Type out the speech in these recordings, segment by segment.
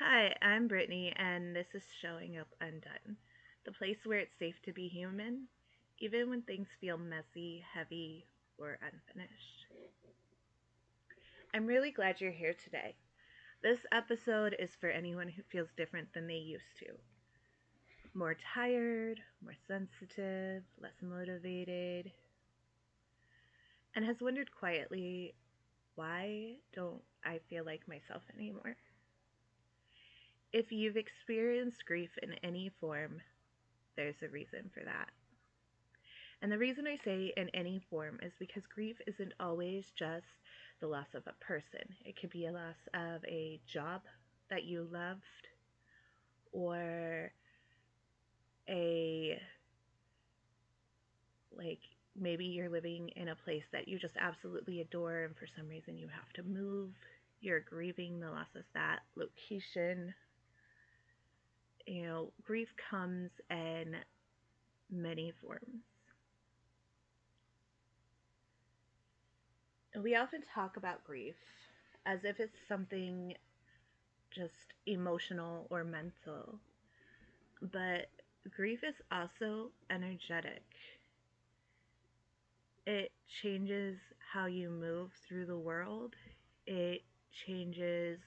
Hi, I'm Brittany, and this is Showing Up Undone, the place where it's safe to be human, even when things feel messy, heavy, or unfinished. I'm really glad you're here today. This episode is for anyone who feels different than they used to. More tired, more sensitive, less motivated, and has wondered quietly, why don't I feel like myself anymore? If you've experienced grief in any form, there's a reason for that. And the reason I say in any form is because grief isn't always just the loss of a person. It could be a loss of a job that you loved, or a, like, maybe you're living in a place that you just absolutely adore and for some reason you have to move. You're grieving the loss of that location. Grief comes in many forms. We often talk about grief as if it's something just emotional or mental, but grief is also energetic. It changes how you move through the world, it changes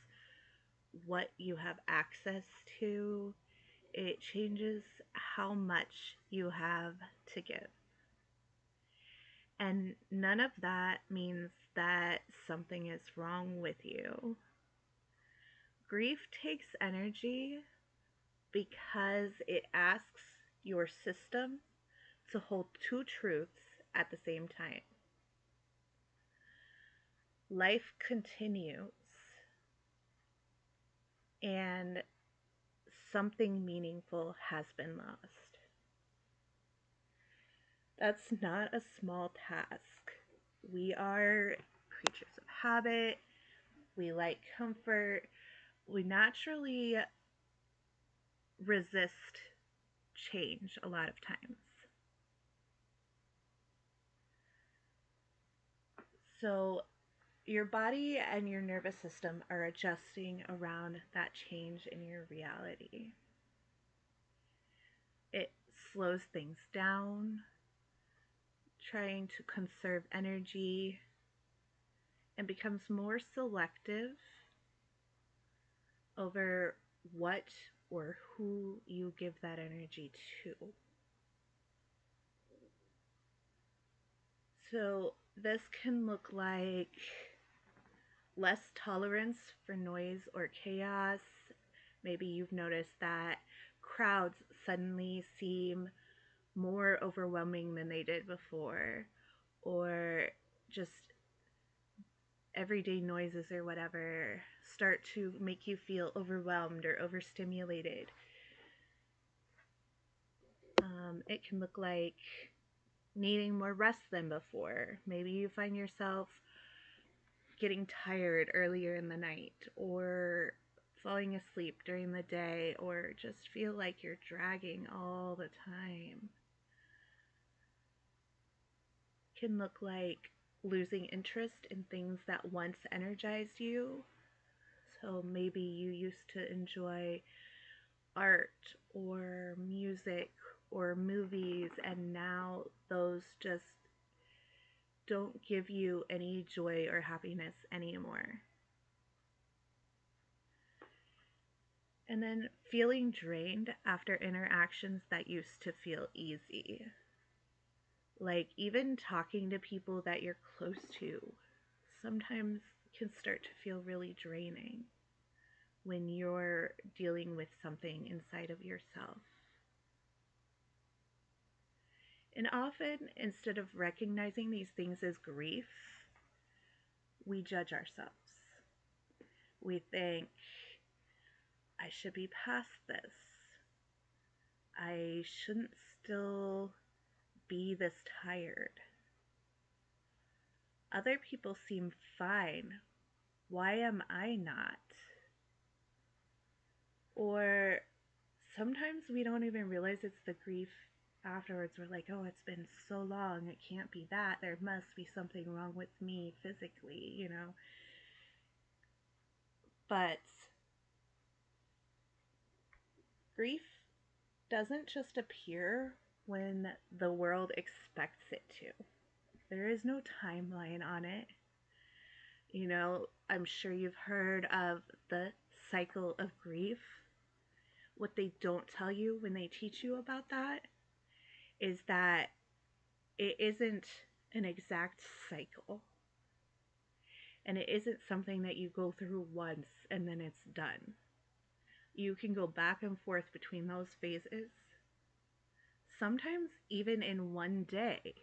what you have access to, it changes how much you have to give. And none of that means that something is wrong with you. Grief takes energy because it asks your system to hold two truths at the same time. Life continues, and something meaningful has been lost. That's not a small task. We are creatures of habit, we like comfort, we naturally resist change a lot of times. So, your body and your nervous system are adjusting around that change in your reality. It slows things down, trying to conserve energy, and becomes more selective over what or who you give that energy to. So, this can look like less tolerance for noise or chaos. Maybe you've noticed that crowds suddenly seem more overwhelming than they did before, or just everyday noises or whatever start to make you feel overwhelmed or overstimulated. It can look like needing more rest than before. Maybe you find yourself getting tired earlier in the night, or falling asleep during the day, or just feel like you're dragging all the time. It can look like losing interest in things that once energized you. So maybe you used to enjoy art or music or movies, and now those just don't give you any joy or happiness anymore. And then feeling drained after interactions that used to feel easy. Like even talking to people that you're close to sometimes can start to feel really draining when you're dealing with something inside of yourself. And often, instead of recognizing these things as grief, we judge ourselves. We think, I should be past this. I shouldn't still be this tired. Other people seem fine. Why am I not? Or sometimes we don't even realize it's the grief afterwards. We're like, oh, it's been so long. It can't be that. There must be something wrong with me physically. But Grief doesn't just appear when the world expects it to. There is no timeline on it. I'm sure you've heard of the cycle of grief. What they don't tell you when they teach you about that is that it isn't an exact cycle. And it isn't something that you go through once and then it's done. You can go back and forth between those phases, sometimes even in one day.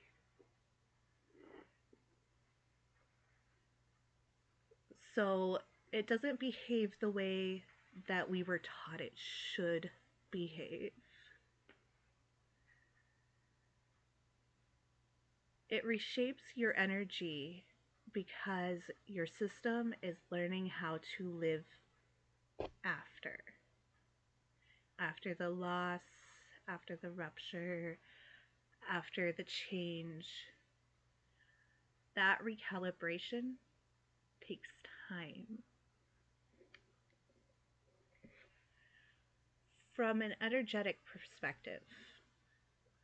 So it doesn't behave the way that we were taught it should behave. It reshapes your energy because your system is learning how to live after. After the loss, after the rupture, after the change. That recalibration takes time. From an energetic perspective,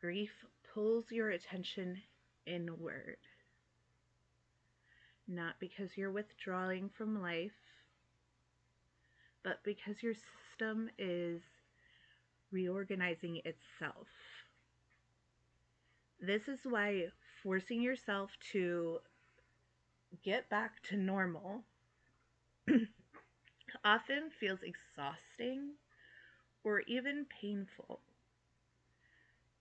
grief pulls your attention inward. Not because you're withdrawing from life, but because your system is reorganizing itself. This is why forcing yourself to get back to normal often feels exhausting or even painful.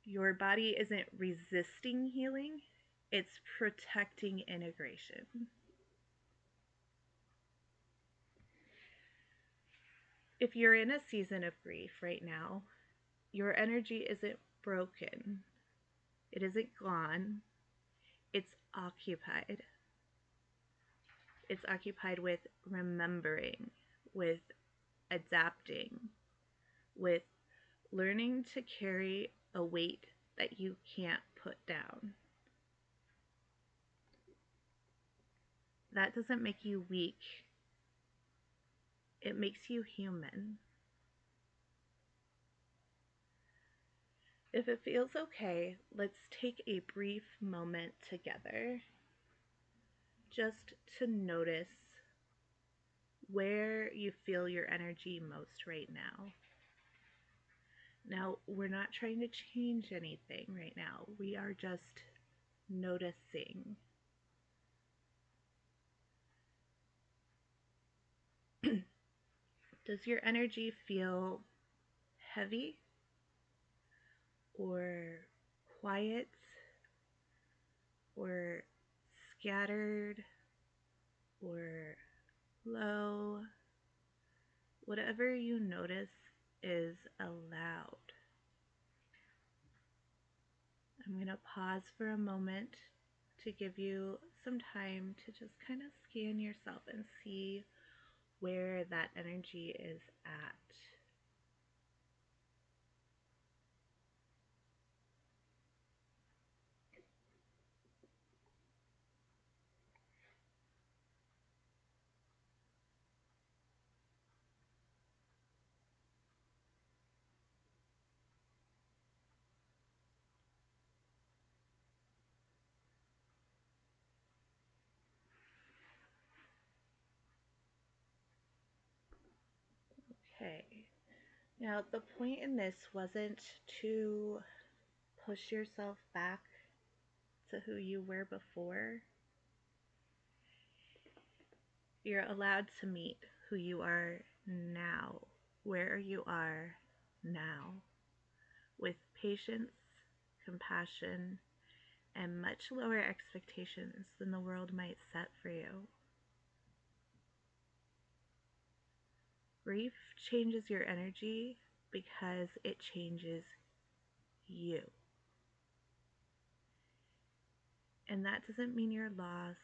Your body isn't resisting healing, it's protecting integration. If you're in a season of grief right now, your energy isn't broken, it isn't gone, it's occupied. It's occupied with remembering, with adapting, with learning to carry a weight that you can't put down. That doesn't make you weak, it makes you human. If it feels okay, let's take a brief moment together just to notice where you feel your energy most right now. Now, we're not trying to change anything right now. We are just noticing. Does your energy feel heavy or quiet or scattered or low? Whatever you notice is allowed. I'm going to pause for a moment to give you some time to just kind of scan yourself and see where that energy is at. Okay. Now, the point in this wasn't to push yourself back to who you were before. You're allowed to meet who you are now, where you are now, with patience, compassion, and much lower expectations than the world might set for you. Grief changes your energy because it changes you. And that doesn't mean you're lost.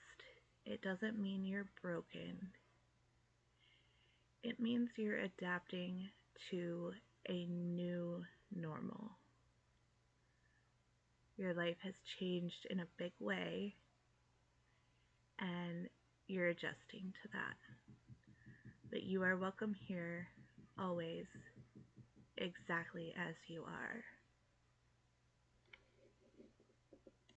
It doesn't mean you're broken. It means you're adapting to a new normal. Your life has changed in a big way, and you're adjusting to that. But you are welcome here always exactly as you are.